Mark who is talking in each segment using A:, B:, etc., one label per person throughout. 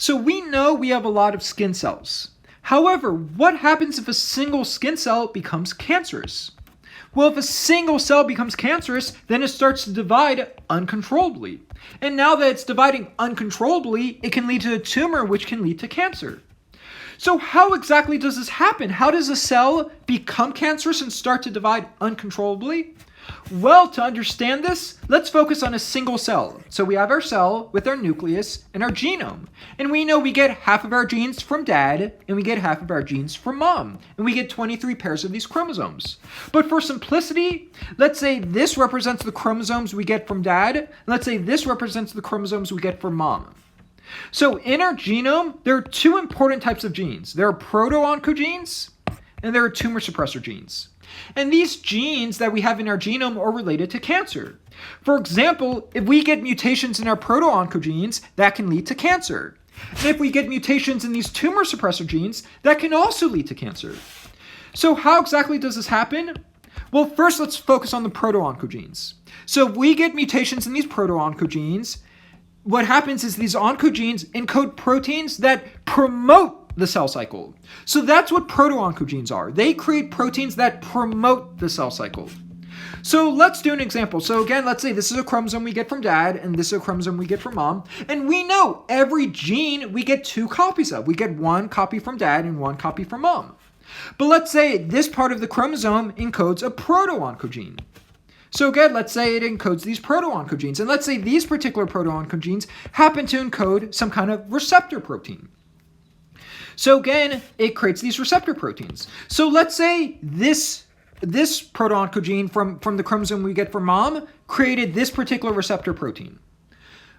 A: So we know we have a lot of skin cells. However, what happens if a single skin cell becomes cancerous? Well, if a single cell becomes cancerous, then it starts to divide uncontrollably. And now that it's dividing uncontrollably, it can lead to a tumor, which can lead to cancer. So how exactly does this happen? How does a cell become cancerous and start to divide uncontrollably? Well, to understand this, let's focus on a single cell. So we have our cell with our nucleus and our genome. And we know we get half of our genes from dad, and we get half of our genes from mom. And we get 23 pairs of these chromosomes. But for simplicity, let's say this represents the chromosomes we get from dad, and let's say this represents the chromosomes we get from mom. So in our genome, there are two important types of genes. There are proto-oncogenes, and there are tumor suppressor genes. And these genes that we have in our genome are related to cancer. For example, if we get mutations in our proto-oncogenes, that can lead to cancer. And if we get mutations in these tumor suppressor genes, that can also lead to cancer. So how exactly does this happen? Well, first let's focus on the proto-oncogenes. So if we get mutations in these proto-oncogenes, what happens is these oncogenes encode proteins that promote the cell cycle. So that's what proto-oncogenes are. They create proteins that promote the cell cycle. So let's do an example. So again, let's say this is a chromosome we get from dad, and this is a chromosome we get from mom. And we know every gene we get 2 copies of. We get 1 copy from dad and 1 copy from mom. But let's say this part of the chromosome encodes a proto-oncogene. So again, let's say it encodes these proto-oncogenes. And let's say these particular proto-oncogenes happen to encode some kind of receptor protein. So again, it creates these receptor proteins. So let's say this proto-oncogene from the chromosome we get from mom created this particular receptor protein.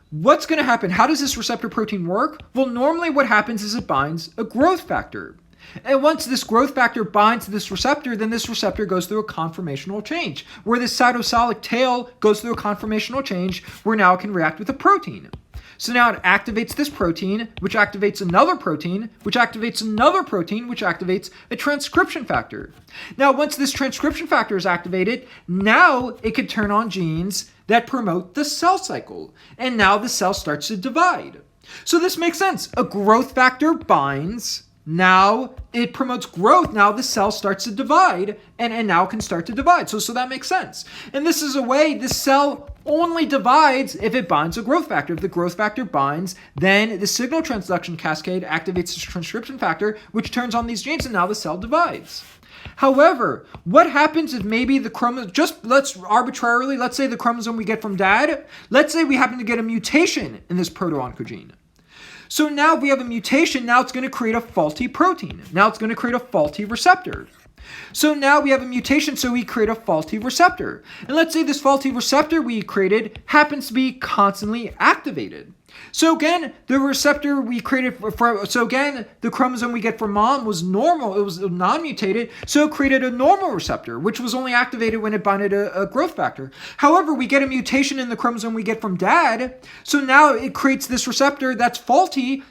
A: What's going to happen? How does this receptor protein work? Well, normally what happens is it binds a growth factor. And once this growth factor binds to this receptor, then this receptor goes through a conformational change, where this cytosolic tail goes through a conformational change where now it can react with a protein. So now it activates this protein, which activates another protein, which activates another protein, which activates a transcription factor. Now, once this transcription factor is activated, now it can turn on genes that promote the cell cycle. And now the cell starts to divide. So this makes sense. A growth factor binds. Now it promotes growth. Now the cell starts to divide and now can start to divide. So that makes sense. And this is a way this cell only divides if it binds a growth factor. If the growth factor binds, then the signal transduction cascade activates the transcription factor, which turns on these genes, and now the cell divides. However, what happens if maybe the chromosome, let's say the chromosome we get from dad, let's say we happen to get a mutation in this proto-oncogene. So now if we have a mutation, now it's going to create a faulty protein. Now it's going to create a faulty receptor. So now we have a mutation, so we create a faulty receptor. And let's say this faulty receptor we created happens to be constantly activated. So again, the receptor we created the chromosome we get from mom was normal. It was non-mutated, so it created a normal receptor, which was only activated when it binded a growth factor. However, we get a mutation in the chromosome we get from dad, so now it creates this receptor that's faulty,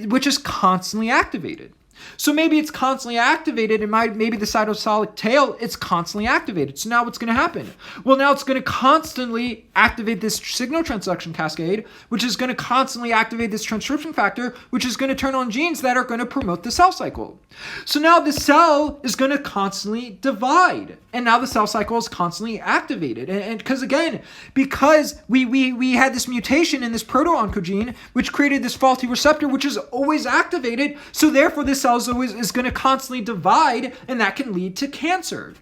A: which is constantly activated. So maybe it's constantly activated, and maybe the cytosolic tail, it's constantly activated. So now what's going to happen? Well, now it's going to constantly activate this signal transduction cascade, which is going to constantly activate this transcription factor, which is going to turn on genes that are going to promote the cell cycle. So now the cell is going to constantly divide, and now the cell cycle is constantly activated. And because we had this mutation in this proto-oncogene, which created this faulty receptor, which is always activated, so therefore this cell is going to constantly divide, and that can lead to cancer.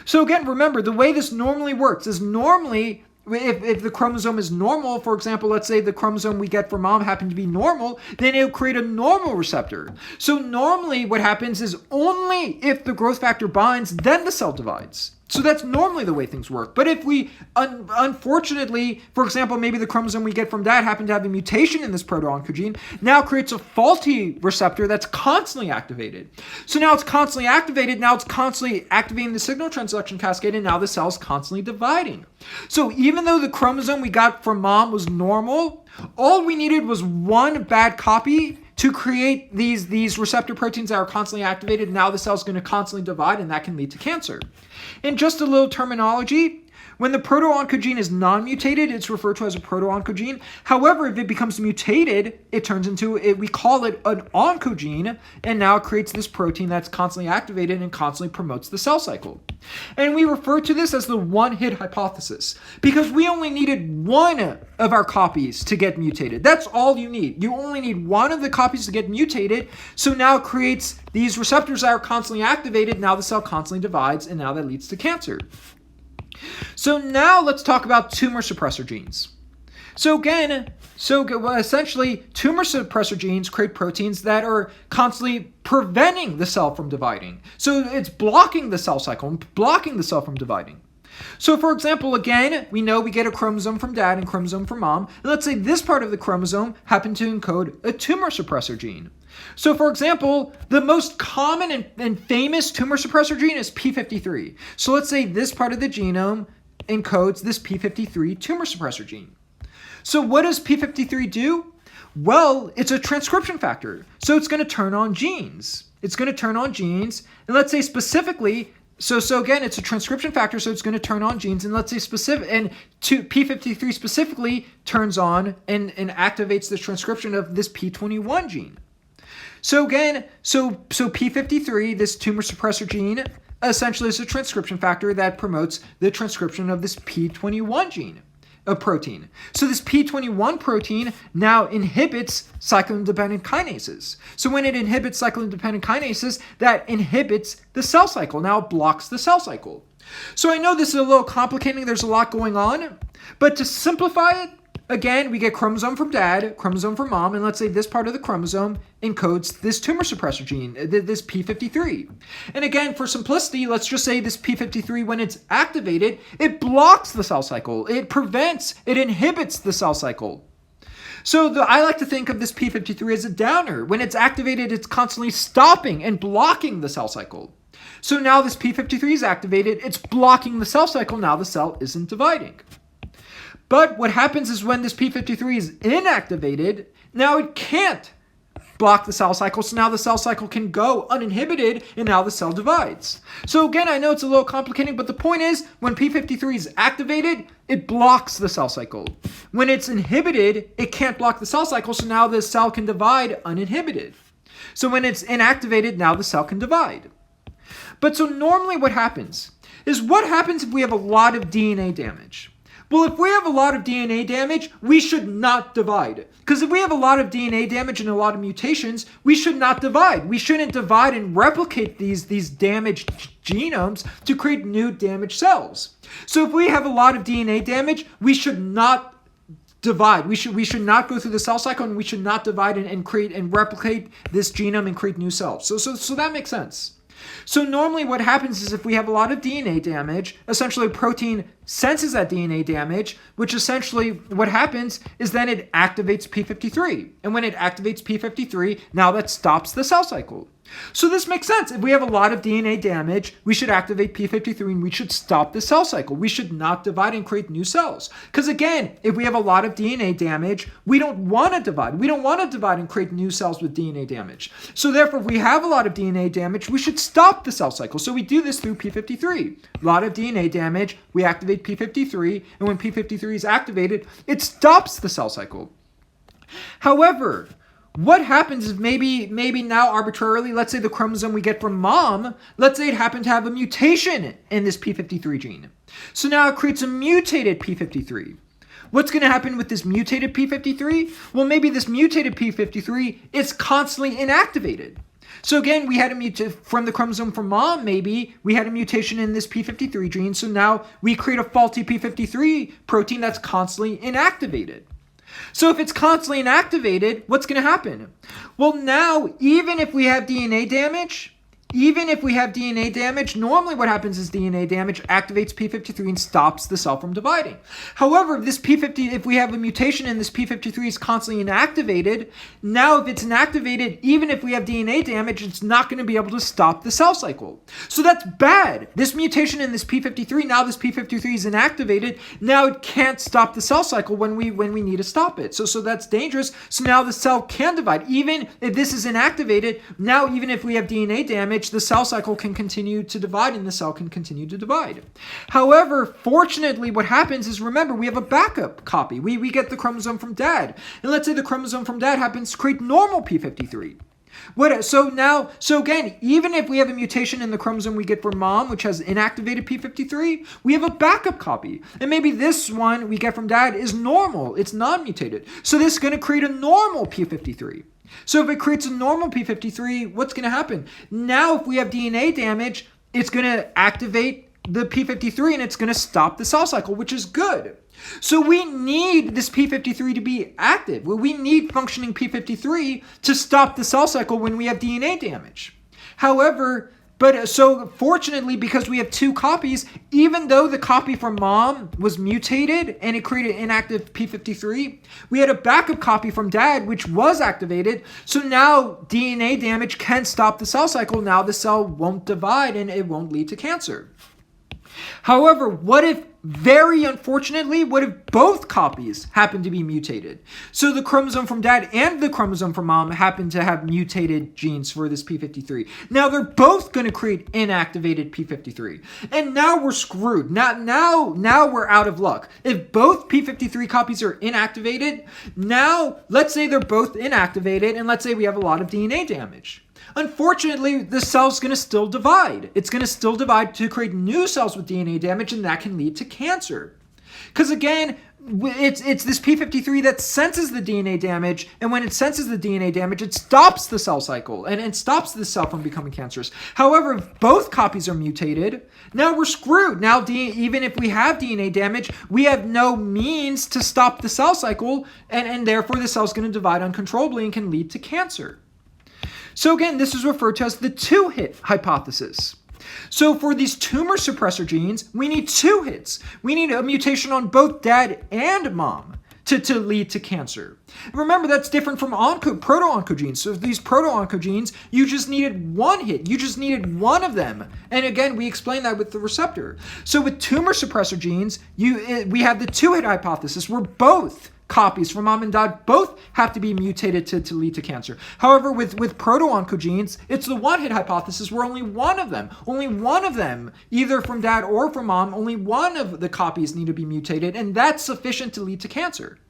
A: So again, remember, the way this normally works is normally if the chromosome is normal, for example, let's say the chromosome we get from mom happened to be normal, then it'll create a normal receptor. So normally what happens is only if the growth factor binds, then the cell divides. So that's normally the way things work. But if we, unfortunately, for example, maybe the chromosome we get from dad happened to have a mutation in this proto-oncogene, now creates a faulty receptor that's constantly activated. So now it's constantly activated, now it's constantly activating the signal transduction cascade, and now the cell's constantly dividing. So even though the chromosome we got from mom was normal, all we needed was one bad copy to create these receptor proteins that are constantly activated. Now the cell's going to constantly divide, and that can lead to cancer. And just a little terminology, When the proto-oncogene is non-mutated, it's referred to as a proto-oncogene. However, if it becomes mutated, it turns into, we call it an oncogene, and now it creates this protein that's constantly activated and constantly promotes the cell cycle. And we refer to this as the one-hit hypothesis, because we only needed one of our copies to get mutated. That's all you need. You only need one of the copies to get mutated, so now it creates these receptors that are constantly activated. Now the cell constantly divides, and now that leads to cancer. So now let's talk about tumor suppressor genes. Essentially, tumor suppressor genes create proteins that are constantly preventing the cell from dividing. So it's blocking the cell cycle and blocking the cell from dividing. So for example, again, we know we get a chromosome from dad and chromosome from mom. And let's say this part of the chromosome happened to encode a tumor suppressor gene. So for example, the most common and famous tumor suppressor gene is p53. So let's say this part of the genome encodes this p53 tumor suppressor gene. So what does p53 do? Well, it's a transcription factor. So it's going to turn on genes. And let's say specifically, so again, it's a transcription factor, so it's going to turn on genes. And let's say p53 specifically turns on and activates the transcription of this p21 gene. So again, so p53, this tumor suppressor gene, essentially is a transcription factor that promotes the transcription of this p21 gene, a protein. So this p21 protein now inhibits cyclin-dependent kinases. So when it inhibits cyclin-dependent kinases, that inhibits the cell cycle. Now it blocks the cell cycle. So I know this is a little complicating. There's a lot going on. But to simplify it, again, we get chromosome from dad, chromosome from mom, and let's say this part of the chromosome encodes this tumor suppressor gene, this p53. And again, for simplicity, let's just say this p53, when it's activated, it blocks the cell cycle. It inhibits the cell cycle. So I like to think of this p53 as a downer. When it's activated, it's constantly stopping and blocking the cell cycle. So now this p53 is activated, it's blocking the cell cycle, now the cell isn't dividing. But what happens is when this p53 is inactivated, now it can't block the cell cycle, so now the cell cycle can go uninhibited, and now the cell divides. So again, I know it's a little complicating, but the point is, when p53 is activated, it blocks the cell cycle. When it's inhibited, it can't block the cell cycle, so now the cell can divide uninhibited. So when it's inactivated, now the cell can divide. But so normally what happens if we have a lot of DNA damage? Well, if we have a lot of DNA damage, we should not divide. Because if we have a lot of DNA damage and a lot of mutations, we should not divide. We shouldn't divide and replicate these damaged genomes to create new damaged cells. So if we have a lot of DNA damage, we should not divide. We should not go through the cell cycle, and we should not divide and create and replicate this genome and create new cells. So that makes sense. So normally what happens is if we have a lot of DNA damage, essentially a protein senses that DNA damage, which essentially what happens is then it activates p53. And when it activates p53, now that stops the cell cycle. So this makes sense. If we have a lot of DNA damage, we should activate p53 and we should stop the cell cycle. We should not divide and create new cells. Because again, if we have a lot of DNA damage, we don't want to divide. We don't want to divide and create new cells with DNA damage. So therefore, if we have a lot of DNA damage, we should stop the cell cycle. So we do this through p53. A lot of DNA damage, we activate p53, and when p53 is activated, it stops the cell cycle. However, what happens if maybe now arbitrarily, let's say the chromosome we get from mom, let's say it happened to have a mutation in this p53 gene. So now it creates a mutated p53. What's going to happen with this mutated p53? Well, maybe this mutated p53 is constantly inactivated. So again, we had a mutation from the chromosome from mom, maybe we had a mutation in this p53 gene. So now we create a faulty p53 protein that's constantly inactivated. So if it's constantly inactivated, what's going to happen? Well, now, even if we have DNA damage, normally what happens is DNA damage activates p53 and stops the cell from dividing. However, if we have a mutation and this p53 is constantly inactivated, now if it's inactivated, even if we have DNA damage, it's not going to be able to stop the cell cycle. So that's bad. This mutation in this p53, now this p53 is inactivated, now it can't stop the cell cycle when we need to stop it. So that's dangerous. So now the cell can divide. Even if this is inactivated, now even if we have DNA damage, which the cell cycle can continue to divide and the cell can continue to divide. However, fortunately, what happens is, remember, we have a backup copy. We get the chromosome from dad. And let's say the chromosome from dad happens to create normal p53. So again, even if we have a mutation in the chromosome we get from mom, which has inactivated p53, we have a backup copy. And maybe this one we get from dad is normal. It's non-mutated. So this is going to create a normal p53. So if it creates a normal p53, what's going to happen? Now, if we have DNA damage, it's going to activate the p53 and it's going to stop the cell cycle, which is good. So we need this p53 to be active. Well, we need functioning p53 to stop the cell cycle when we have DNA damage. However, so fortunately, because we have two copies, even though the copy from mom was mutated and it created inactive p53, we had a backup copy from dad, which was activated. So now DNA damage can stop the cell cycle. Now the cell won't divide and it won't lead to cancer. However, what if, very unfortunately, what if both copies happen to be mutated? So the chromosome from dad and the chromosome from mom happen to have mutated genes for this p53. Now they're both going to create inactivated p53. And now we're screwed. Now we're out of luck. If both p53 copies are inactivated, now let's say they're both inactivated and let's say we have a lot of DNA damage. Unfortunately, the cell's going to still divide. It's going to still divide to create new cells with DNA damage, and that can lead to cancer. Because again, it's this p53 that senses the DNA damage, and when it senses the DNA damage, it stops the cell cycle, and it stops the cell from becoming cancerous. However, if both copies are mutated, now we're screwed. Now, even if we have DNA damage, we have no means to stop the cell cycle, and therefore the cell's going to divide uncontrollably and can lead to cancer. So again, this is referred to as the two-hit hypothesis. So for these tumor suppressor genes, we need two hits. We need a mutation on both dad and mom to lead to cancer. Remember, that's different from proto-oncogenes. So these proto-oncogenes, you just needed one hit. You just needed one of them. And again, we explained that with the receptor. So with tumor suppressor genes, we have the two-hit hypothesis where both copies from mom and dad both have to be mutated to lead to cancer. However, with proto-oncogenes, it's the one-hit hypothesis where only one of them, either from dad or from mom, only one of the copies need to be mutated, and that's sufficient to lead to cancer.